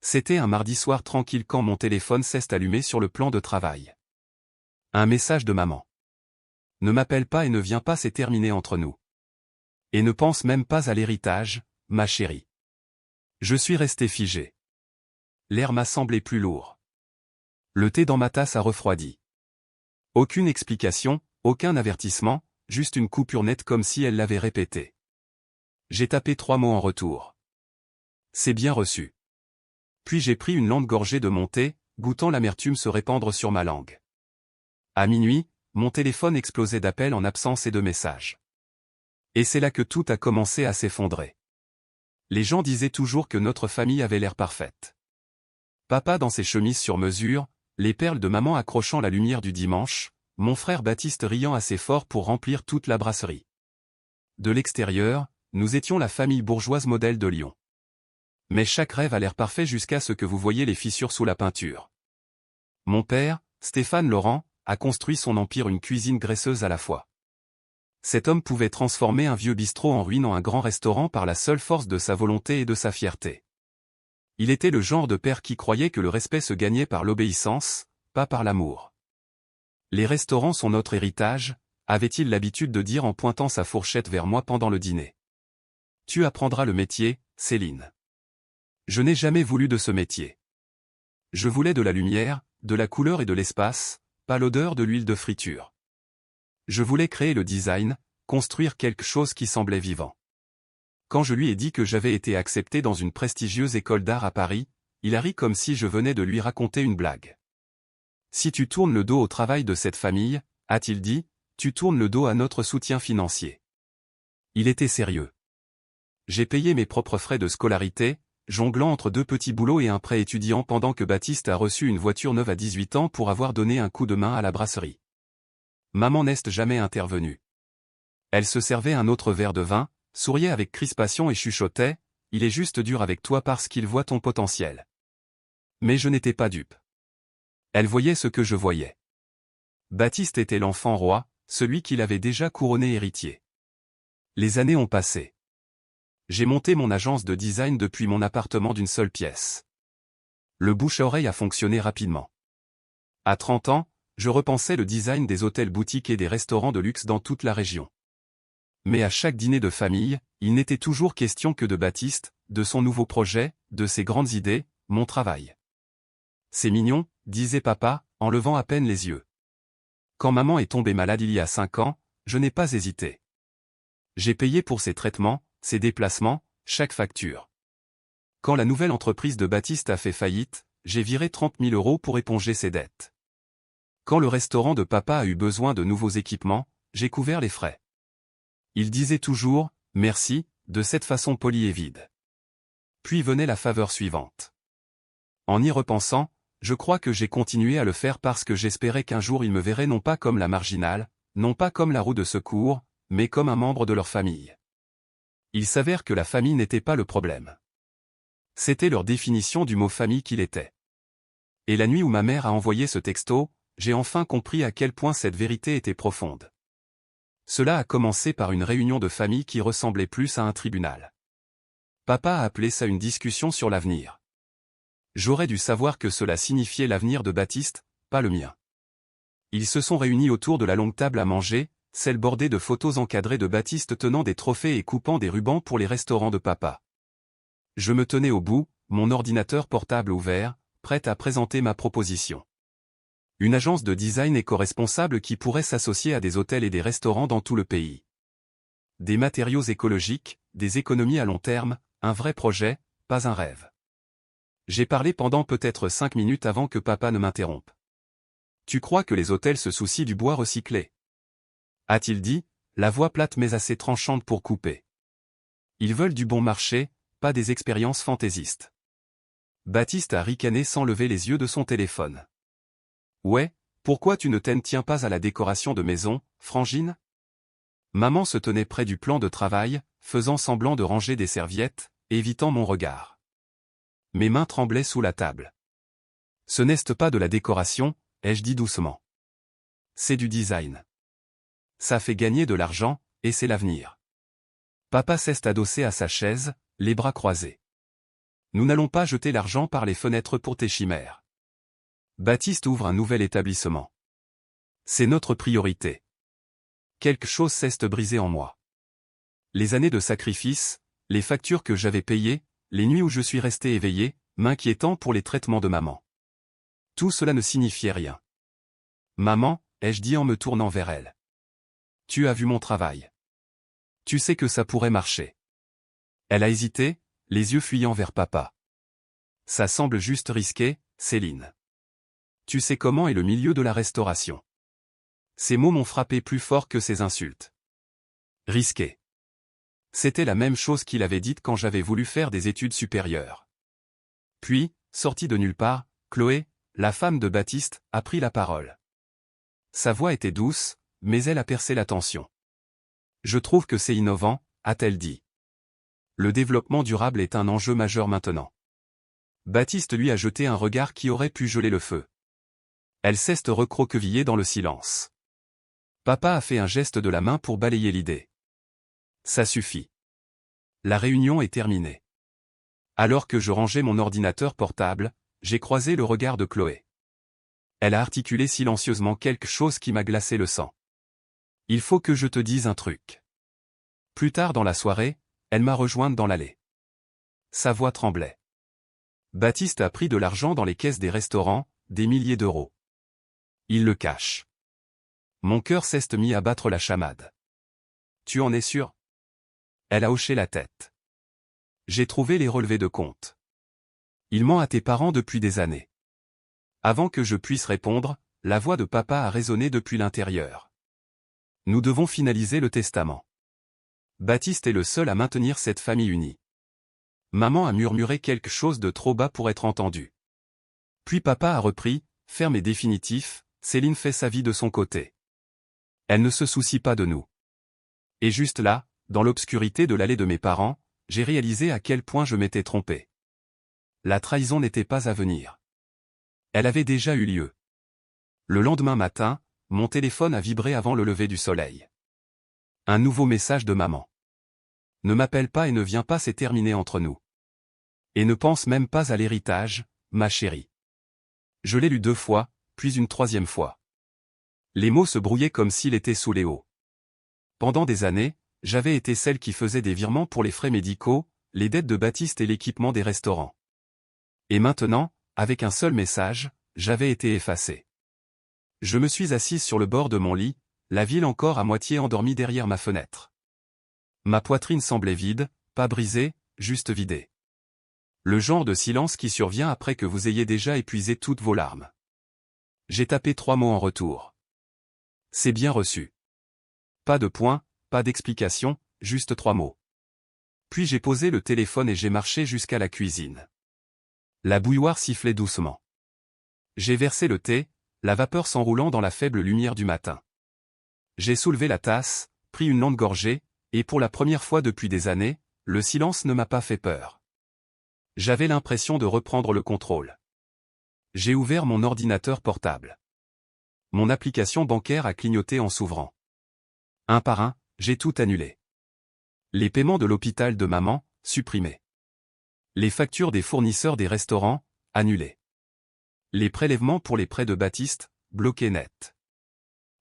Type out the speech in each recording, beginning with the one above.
C'était un mardi soir tranquille quand mon téléphone s'est allumé sur le plan de travail. Un message de maman. Ne m'appelle pas et ne viens pas, c'est terminé entre nous. Et ne pense même pas à l'héritage, ma chérie. Je suis resté figé. L'air m'a semblé plus lourd. Le thé dans ma tasse a refroidi. Aucune explication, aucun avertissement, juste une coupure nette comme si elle l'avait répété. J'ai tapé 3 mots en retour. C'est bien reçu. Puis j'ai pris une lente gorgée de mon thé, goûtant l'amertume se répandre sur ma langue. À minuit, mon téléphone explosait d'appels en absence et de messages. Et c'est là que tout a commencé à s'effondrer. Les gens disaient toujours que notre famille avait l'air parfaite. Papa dans ses chemises sur mesure, les perles de maman accrochant la lumière du dimanche, mon frère Baptiste riant assez fort pour remplir toute la brasserie. De l'extérieur, nous étions la famille bourgeoise modèle de Lyon. Mais chaque rêve a l'air parfait jusqu'à ce que vous voyez les fissures sous la peinture. Mon père, Stéphane Laurent, a construit son empire, une cuisine graisseuse à la fois. Cet homme pouvait transformer un vieux bistrot en ruine en un grand restaurant par la seule force de sa volonté et de sa fierté. Il était le genre de père qui croyait que le respect se gagnait par l'obéissance, pas par l'amour. Les restaurants sont notre héritage, avait-il l'habitude de dire en pointant sa fourchette vers moi pendant le dîner. Tu apprendras le métier, Céline. Je n'ai jamais voulu de ce métier. Je voulais de la lumière, de la couleur et de l'espace, pas l'odeur de l'huile de friture. Je voulais créer le design, construire quelque chose qui semblait vivant. Quand je lui ai dit que j'avais été accepté dans une prestigieuse école d'art à Paris, il a ri comme si je venais de lui raconter une blague. Si tu tournes le dos au travail de cette famille, a-t-il dit, tu tournes le dos à notre soutien financier. Il était sérieux. J'ai payé mes propres frais de scolarité, jonglant entre 2 petits boulots et un prêt étudiant pendant que Baptiste a reçu une voiture neuve à 18 ans pour avoir donné un coup de main à la brasserie. Maman n'est jamais intervenue. Elle se servait un autre verre de vin, souriait avec crispation et chuchotait, « Il est juste dur avec toi parce qu'il voit ton potentiel. » Mais je n'étais pas dupe. Elle voyait ce que je voyais. Baptiste était l'enfant roi, celui qu'il avait déjà couronné héritier. Les années ont passé. J'ai monté mon agence de design depuis mon appartement d'une seule pièce. Le bouche-à-oreille a fonctionné rapidement. À 30 ans, je repensais le design des hôtels boutiques et des restaurants de luxe dans toute la région. Mais à chaque dîner de famille, il n'était toujours question que de Baptiste, de son nouveau projet, de ses grandes idées, mon travail. C'est mignon, disait papa, en levant à peine les yeux. Quand maman est tombée malade il y a 5 ans, je n'ai pas hésité. J'ai payé pour ses traitements, ses déplacements, chaque facture. Quand la nouvelle entreprise de Baptiste a fait faillite, j'ai viré 30 000 € pour éponger ses dettes. Quand le restaurant de papa a eu besoin de nouveaux équipements, j'ai couvert les frais. Il disait toujours « merci » de cette façon polie et vide. Puis venait la faveur suivante. En y repensant, je crois que j'ai continué à le faire parce que j'espérais qu'un jour il me verrait non pas comme la marginale, non pas comme la roue de secours, mais comme un membre de leur famille. Il s'avère que la famille n'était pas le problème. C'était leur définition du mot famille qu'il était. Et la nuit où ma mère a envoyé ce texto, j'ai enfin compris à quel point cette vérité était profonde. Cela a commencé par une réunion de famille qui ressemblait plus à un tribunal. Papa a appelé ça une discussion sur l'avenir. J'aurais dû savoir que cela signifiait l'avenir de Baptiste, pas le mien. Ils se sont réunis autour de la longue table à manger, celle bordée de photos encadrées de Baptiste tenant des trophées et coupant des rubans pour les restaurants de papa. Je me tenais au bout, mon ordinateur portable ouvert, prêt à présenter ma proposition. Une agence de design éco-responsable qui pourrait s'associer à des hôtels et des restaurants dans tout le pays. Des matériaux écologiques, des économies à long terme, un vrai projet, pas un rêve. J'ai parlé pendant peut-être 5 minutes avant que papa ne m'interrompe. Tu crois que les hôtels se soucient du bois recyclé ? A-t-il dit, la voix plate mais assez tranchante pour couper. Ils veulent du bon marché, pas des expériences fantaisistes. Baptiste a ricané sans lever les yeux de son téléphone. Ouais, pourquoi tu ne t'en tiens pas à la décoration de maison, Frangine ? Maman se tenait près du plan de travail, faisant semblant de ranger des serviettes, évitant mon regard. Mes mains tremblaient sous la table. Ce n'est pas de la décoration, ai-je dit doucement. C'est du design. Ça fait gagner de l'argent, et c'est l'avenir. Papa s'est adossé à sa chaise, les bras croisés. Nous n'allons pas jeter l'argent par les fenêtres pour tes chimères. Baptiste ouvre un nouvel établissement. C'est notre priorité. Quelque chose cesse de briser en moi. Les années de sacrifice, les factures que j'avais payées, les nuits où je suis resté éveillé, m'inquiétant pour les traitements de maman. Tout cela ne signifiait rien. Maman, ai-je dit en me tournant vers elle. Tu as vu mon travail. Tu sais que ça pourrait marcher. Elle a hésité, les yeux fuyant vers papa. Ça semble juste risqué, Céline. Tu sais comment est le milieu de la restauration. Ces mots m'ont frappé plus fort que ces insultes. Risqué. C'était la même chose qu'il avait dite quand j'avais voulu faire des études supérieures. Puis, sortie de nulle part, Chloé, la femme de Baptiste, a pris la parole. Sa voix était douce, mais elle a percé la tension. Je trouve que c'est innovant, a-t-elle dit. Le développement durable est un enjeu majeur maintenant. Baptiste lui a jeté un regard qui aurait pu geler le feu. Elle cesse de recroqueviller dans le silence. Papa a fait un geste de la main pour balayer l'idée. Ça suffit. La réunion est terminée. Alors que je rangeais mon ordinateur portable, j'ai croisé le regard de Chloé. Elle a articulé silencieusement quelque chose qui m'a glacé le sang. Il faut que je te dise un truc. Plus tard dans la soirée, elle m'a rejointe dans l'allée. Sa voix tremblait. Baptiste a pris de l'argent dans les caisses des restaurants, des milliers d'euros. Il le cache. Mon cœur s'est mis à battre la chamade. Tu en es sûr? Elle a hoché la tête. J'ai trouvé les relevés de compte. Il ment à tes parents depuis des années. Avant que je puisse répondre, la voix de papa a résonné depuis l'intérieur. Nous devons finaliser le testament. Baptiste est le seul à maintenir cette famille unie. Maman a murmuré quelque chose de trop bas pour être entendu. Puis papa a repris, ferme et définitif, Céline fait sa vie de son côté. Elle ne se soucie pas de nous. Et juste là, dans l'obscurité de l'allée de mes parents, j'ai réalisé à quel point je m'étais trompé. La trahison n'était pas à venir. Elle avait déjà eu lieu. Le lendemain matin, mon téléphone a vibré avant le lever du soleil. Un nouveau message de maman. Ne m'appelle pas et ne viens pas, c'est terminé entre nous. Et ne pense même pas à l'héritage, ma chérie. Je l'ai lu 2 fois, puis une 3e fois. Les mots se brouillaient comme s'il était sous les hauts. Pendant des années, j'avais été celle qui faisait des virements pour les frais médicaux, les dettes de Baptiste et l'équipement des restaurants. Et maintenant, avec un seul message, j'avais été effacé. Je me suis assise sur le bord de mon lit, la ville encore à moitié endormie derrière ma fenêtre. Ma poitrine semblait vide, pas brisée, juste vidée. Le genre de silence qui survient après que vous ayez déjà épuisé toutes vos larmes. J'ai tapé 3 mots en retour. C'est bien reçu. Pas de point, pas d'explication, juste 3 mots. Puis j'ai posé le téléphone et j'ai marché jusqu'à la cuisine. La bouilloire sifflait doucement. J'ai versé le thé, la vapeur s'enroulant dans la faible lumière du matin. J'ai soulevé la tasse, pris une longue gorgée, et pour la première fois depuis des années, le silence ne m'a pas fait peur. J'avais l'impression de reprendre le contrôle. J'ai ouvert mon ordinateur portable. Mon application bancaire a clignoté en s'ouvrant. Un par un, j'ai tout annulé. Les paiements de l'hôpital de maman, supprimés. Les factures des fournisseurs des restaurants, annulées. Les prélèvements pour les prêts de Baptiste, bloqués net.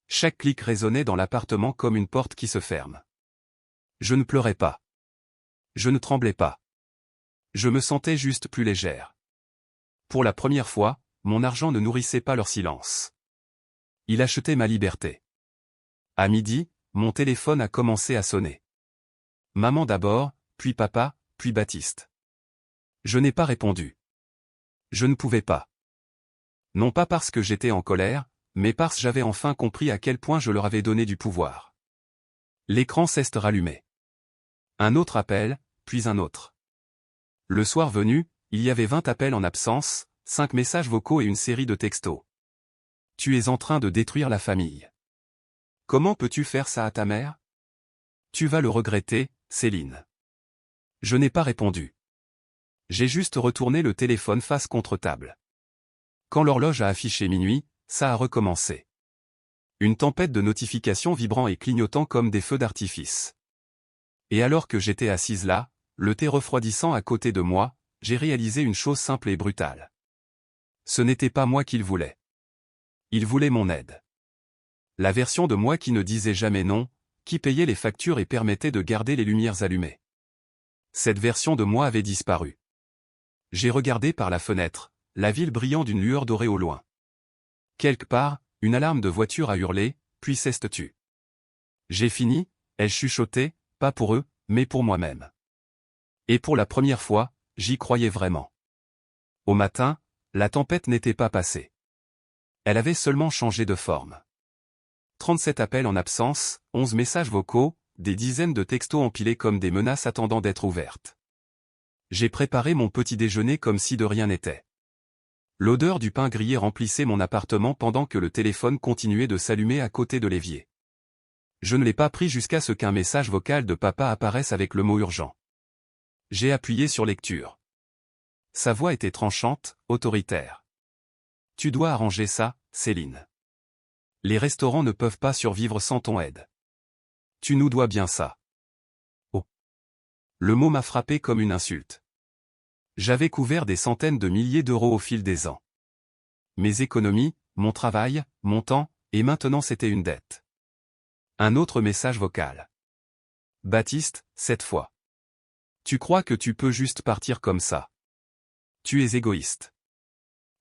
Chaque clic résonnait dans l'appartement comme une porte qui se ferme. Je ne pleurais pas. Je ne tremblais pas. Je me sentais juste plus légère. Pour la première fois, mon argent ne nourrissait pas leur silence. Il achetait ma liberté. À midi, mon téléphone a commencé à sonner. Maman d'abord, puis papa, puis Baptiste. Je n'ai pas répondu. Je ne pouvais pas. Non pas parce que j'étais en colère, mais parce que j'avais enfin compris à quel point je leur avais donné du pouvoir. L'écran s'est rallumé. Un autre appel, puis un autre. Le soir venu, il y avait 20 appels en absence, 5 messages vocaux et une série de textos. Tu es en train de détruire la famille. Comment peux-tu faire ça à ta mère? Tu vas le regretter, Céline. Je n'ai pas répondu. J'ai juste retourné le téléphone face contre table. Quand l'horloge a affiché minuit, ça a recommencé. Une tempête de notifications vibrant et clignotant comme des feux d'artifice. Et alors que j'étais assise là, le thé refroidissant à côté de moi, j'ai réalisé une chose simple et brutale. Ce n'était pas moi qu'il voulait. Il voulait mon aide. La version de moi qui ne disait jamais non, qui payait les factures et permettait de garder les lumières allumées. Cette version de moi avait disparu. J'ai regardé par la fenêtre, la ville brillant d'une lueur dorée au loin. Quelque part, une alarme de voiture a hurlé, puis s'est tue. J'ai fini, elle chuchotait, pas pour eux, mais pour moi-même. Et pour la première fois, j'y croyais vraiment. Au matin, la tempête n'était pas passée. Elle avait seulement changé de forme. 37 appels en absence, 11 messages vocaux, des dizaines de textos empilés comme des menaces attendant d'être ouvertes. J'ai préparé mon petit déjeuner comme si de rien n'était. L'odeur du pain grillé remplissait mon appartement pendant que le téléphone continuait de s'allumer à côté de l'évier. Je ne l'ai pas pris jusqu'à ce qu'un message vocal de papa apparaisse avec le mot urgent. J'ai appuyé sur lecture. Sa voix était tranchante, autoritaire. « Tu dois arranger ça, Céline. Les restaurants ne peuvent pas survivre sans ton aide. Tu nous dois bien ça. » Oh. Le mot m'a frappé comme une insulte. J'avais couvert des centaines de milliers d'euros au fil des ans. Mes économies, mon travail, mon temps, et maintenant c'était une dette. Un autre message vocal. Baptiste, cette fois. Tu crois que tu peux juste partir comme ça. Tu es égoïste.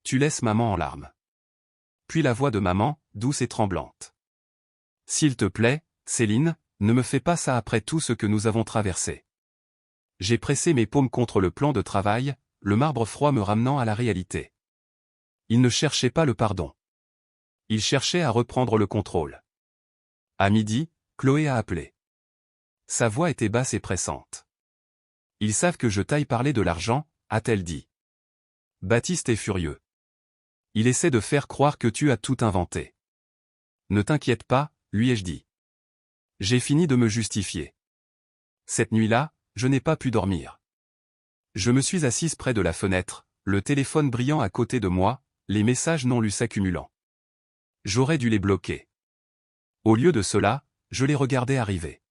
Tu laisses maman en larmes. Puis la voix de maman, douce et tremblante. S'il te plaît, Céline, ne me fais pas ça après tout ce que nous avons traversé. J'ai pressé mes paumes contre le plan de travail, le marbre froid me ramenant à la réalité. Il ne cherchait pas le pardon. Il cherchait à reprendre le contrôle. À midi, Chloé a appelé. Sa voix était basse et pressante. Ils savent que je t'aille parler de l'argent, a-t-elle dit. Baptiste est furieux. Il essaie de faire croire que tu as tout inventé. Ne t'inquiète pas, lui ai-je dit. J'ai fini de me justifier. Cette nuit-là, je n'ai pas pu dormir. Je me suis assise près de la fenêtre, le téléphone brillant à côté de moi, les messages non lus s'accumulant. J'aurais dû les bloquer. Au lieu de cela, je les regardais arriver.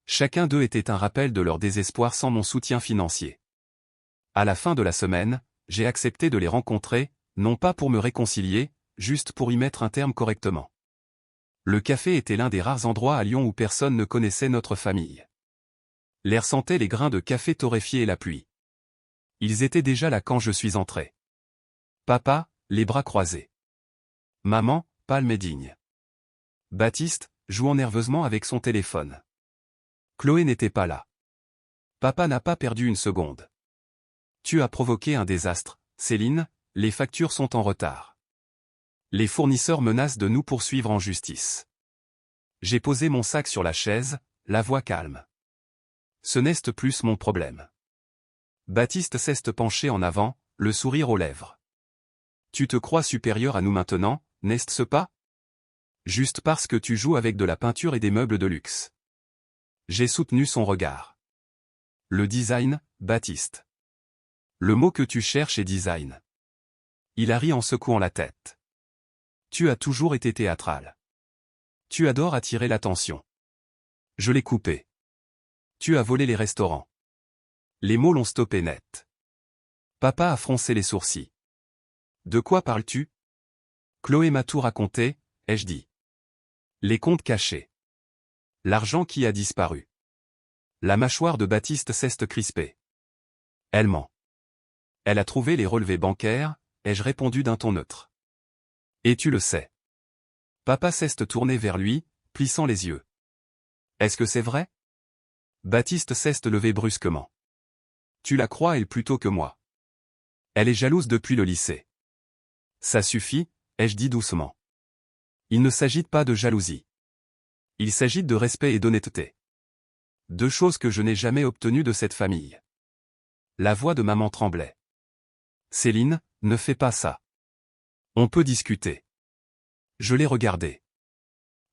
Chacun d'eux était un rappel de leur désespoir sans mon soutien financier. À la fin de la semaine, j'ai accepté de les rencontrer, non pas pour me réconcilier, juste pour y mettre un terme correctement. Le café était l'un des rares endroits à Lyon où personne ne connaissait notre famille. L'air sentait les grains de café torréfiés et la pluie. Ils étaient déjà là quand je suis entré. Papa, les bras croisés. Maman, pâle mais digne. Baptiste, jouant nerveusement avec son téléphone. Chloé n'était pas là. Papa n'a pas perdu une seconde. Tu as provoqué un désastre, Céline, les factures sont en retard. Les fournisseurs menacent de nous poursuivre en justice. J'ai posé mon sac sur la chaise, la voix calme. Ce n'est plus mon problème. Baptiste s'est penché en avant, le sourire aux lèvres. Tu te crois supérieur à nous maintenant, n'est-ce pas? Juste parce que tu joues avec de la peinture et des meubles de luxe. J'ai soutenu son regard. Le design, Baptiste. Le mot que tu cherches est design. Il a ri en secouant la tête. Tu as toujours été théâtral. Tu adores attirer l'attention. Je l'ai coupé. Tu as volé les restaurants. Les mots l'ont stoppé net. Papa a froncé les sourcils. De quoi parles-tu? Chloé m'a tout raconté, ai-je dit. Les comptes cachés. L'argent qui a disparu. La mâchoire de Baptiste s'est crispée. Elle ment. Elle a trouvé les relevés bancaires, ai-je répondu d'un ton neutre. Et tu le sais. Papa s'est tourné vers lui, plissant les yeux. Est-ce que c'est vrai? Baptiste s'est levé brusquement. Tu la crois elle plutôt que moi. Elle est jalouse depuis le lycée. Ça suffit, ai-je dit doucement. Il ne s'agit pas de jalousie. Il s'agit de respect et d'honnêteté. Deux choses que je n'ai jamais obtenues de cette famille. La voix de maman tremblait. Céline, ne fais pas ça. On peut discuter. Je l'ai regardé.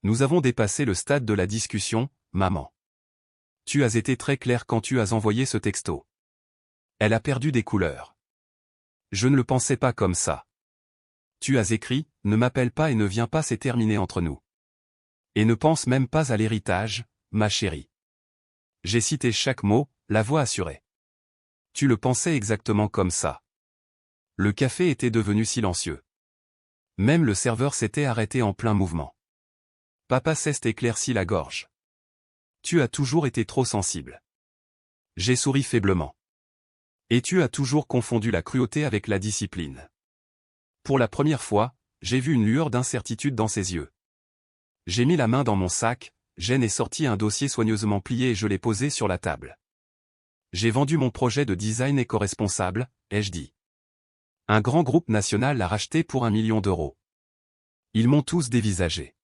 Nous avons dépassé le stade de la discussion, maman. Tu as été très claire quand tu as envoyé ce texto. Elle a perdu des couleurs. Je ne le pensais pas comme ça. Tu as écrit, ne m'appelle pas et ne viens pas, c'est terminé entre nous. Et ne pense même pas à l'héritage, ma chérie. J'ai cité chaque mot, la voix assurée. Tu le pensais exactement comme ça. Le café était devenu silencieux. Même le serveur s'était arrêté en plein mouvement. Papa Ceste éclaircit la gorge. Tu as toujours été trop sensible. J'ai souri faiblement. Et tu as toujours confondu la cruauté avec la discipline. Pour la première fois, j'ai vu une lueur d'incertitude dans ses yeux. J'ai mis la main dans mon sac, j'en ai sorti un dossier soigneusement plié et je l'ai posé sur la table. J'ai vendu mon projet de design éco-responsable, ai-je dit. Un grand groupe national l'a racheté pour 1 million d'euros. Ils m'ont tous dévisagé.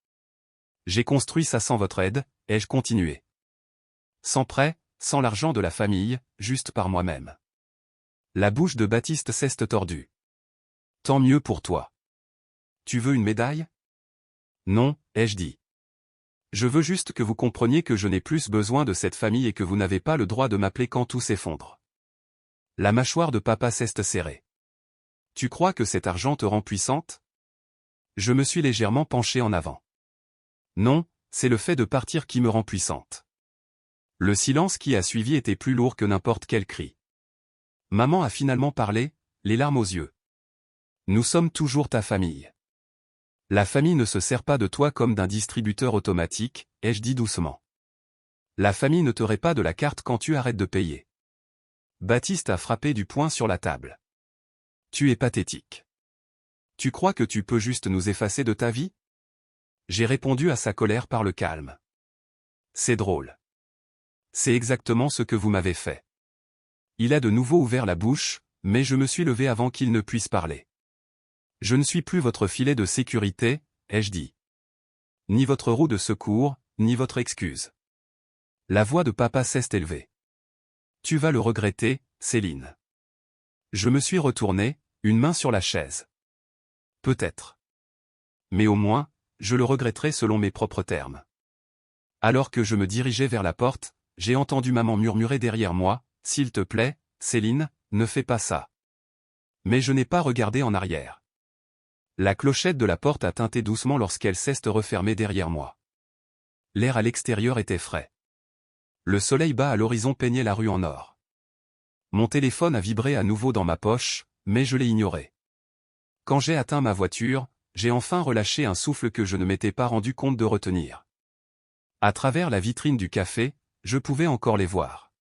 J'ai construit ça sans votre aide, ai-je continué. Sans prêt, sans l'argent de la famille, juste par moi-même. La bouche de Baptiste s'est tordue. Tant mieux pour toi. Tu veux une médaille? Non, ai-je dit. Je veux juste que vous compreniez que je n'ai plus besoin de cette famille et que vous n'avez pas le droit de m'appeler quand tout s'effondre. La mâchoire de papa s'est serrée. Tu crois que cet argent te rend puissante? Je me suis légèrement penché en avant. Non, c'est le fait de partir qui me rend puissante. Le silence qui a suivi était plus lourd que n'importe quel cri. Maman a finalement parlé, les larmes aux yeux. Nous sommes toujours ta famille. La famille ne se sert pas de toi comme d'un distributeur automatique, ai-je dit doucement. La famille ne te raie pas de la carte quand tu arrêtes de payer. Baptiste a frappé du poing sur la table. Tu es pathétique. Tu crois que tu peux juste nous effacer de ta vie? J'ai répondu à sa colère par le calme. C'est drôle. C'est exactement ce que vous m'avez fait. Il a de nouveau ouvert la bouche, mais je me suis levé avant qu'il ne puisse parler. Je ne suis plus votre filet de sécurité, ai-je dit. Ni votre roue de secours, ni votre excuse. La voix de papa s'est élevée. Tu vas le regretter, Céline. Je me suis retourné, une main sur la chaise. Peut-être. Mais au moins, je le regretterai selon mes propres termes. Alors que je me dirigeais vers la porte, j'ai entendu maman murmurer derrière moi, « S'il te plaît, Céline, ne fais pas ça. » Mais je n'ai pas regardé en arrière. La clochette de la porte a tinté doucement lorsqu'elle s'est refermée derrière moi. L'air à l'extérieur était frais. Le soleil bas à l'horizon peignait la rue en or. Mon téléphone a vibré à nouveau dans ma poche, mais je l'ai ignoré. Quand j'ai atteint ma voiture, j'ai enfin relâché un souffle que je ne m'étais pas rendu compte de retenir. À travers la vitrine du café, je pouvais encore les voir.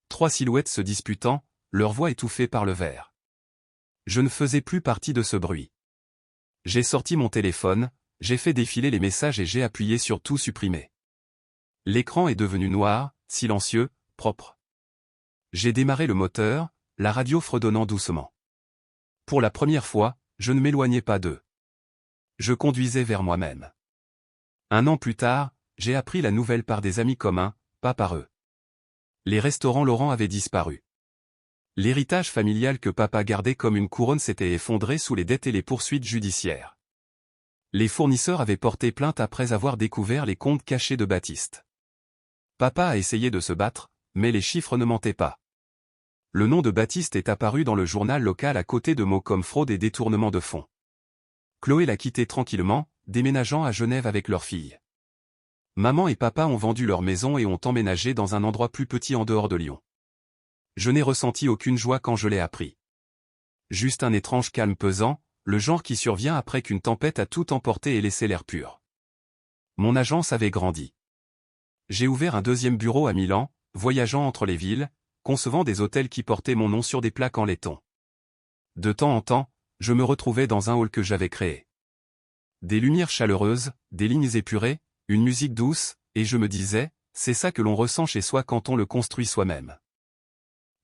3 silhouettes se disputant, leur voix étouffée par le verre. Je ne faisais plus partie de ce bruit. J'ai sorti mon téléphone, j'ai fait défiler les messages et j'ai appuyé sur tout supprimer. L'écran est devenu noir, silencieux, propre. J'ai démarré le moteur, la radio fredonnant doucement. Pour la première fois, je ne m'éloignais pas d'eux. Je conduisais vers moi-même. 1 an plus tard, j'ai appris la nouvelle par des amis communs, pas par eux. Les restaurants Laurent avaient disparu. L'héritage familial que papa gardait comme une couronne s'était effondré sous les dettes et les poursuites judiciaires. Les fournisseurs avaient porté plainte après avoir découvert les comptes cachés de Baptiste. Papa a essayé de se battre, mais les chiffres ne mentaient pas. Le nom de Baptiste est apparu dans le journal local à côté de mots comme fraude et détournement de fonds. Chloé l'a quitté tranquillement, déménageant à Genève avec leur fille. Maman et papa ont vendu leur maison et ont emménagé dans un endroit plus petit en dehors de Lyon. Je n'ai ressenti aucune joie quand je l'ai appris. Juste un étrange calme pesant, le genre qui survient après qu'une tempête a tout emporté et laissé l'air pur. Mon agence avait grandi. J'ai ouvert un 2e bureau à Milan, voyageant entre les villes, concevant des hôtels qui portaient mon nom sur des plaques en laiton. De temps en temps, je me retrouvais dans un hall que j'avais créé. Des lumières chaleureuses, des lignes épurées, une musique douce, et je me disais, c'est ça que l'on ressent chez soi quand on le construit soi-même.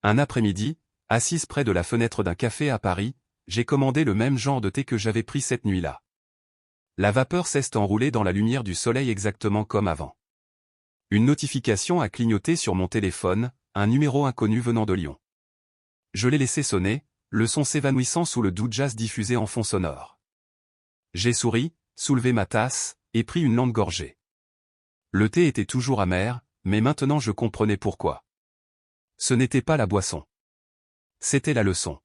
Un après-midi, assise près de la fenêtre d'un café à Paris, j'ai commandé le même genre de thé que j'avais pris cette nuit-là. La vapeur s'est enroulée dans la lumière du soleil exactement comme avant. Une notification a clignoté sur mon téléphone, un numéro inconnu venant de Lyon. Je l'ai laissé sonner, le son s'évanouissant sous le doux jazz diffusé en fond sonore. J'ai souri, soulevé ma tasse, et pris une lente gorgée. Le thé était toujours amer, mais maintenant je comprenais pourquoi. Ce n'était pas la boisson. C'était la leçon.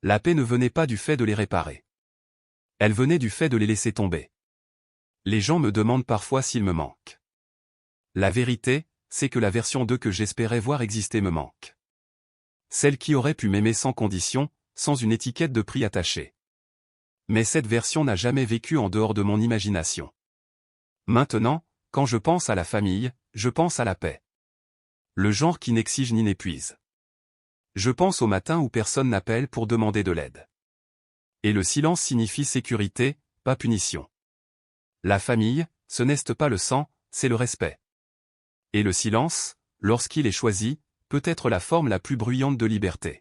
La paix ne venait pas du fait de les réparer. Elle venait du fait de les laisser tomber. Les gens me demandent parfois s'ils me manquent. La vérité, c'est que la version d'eux que j'espérais voir exister me manque. Celle qui aurait pu m'aimer sans condition, sans une étiquette de prix attachée. Mais cette version n'a jamais vécu en dehors de mon imagination. Maintenant, quand je pense à la famille, je pense à la paix. Le genre qui n'exige ni n'épuise. Je pense au matin où personne n'appelle pour demander de l'aide. Et le silence signifie sécurité, pas punition. La famille, ce n'est pas le sang, c'est le respect. Et le silence, lorsqu'il est choisi, peut être la forme la plus bruyante de liberté.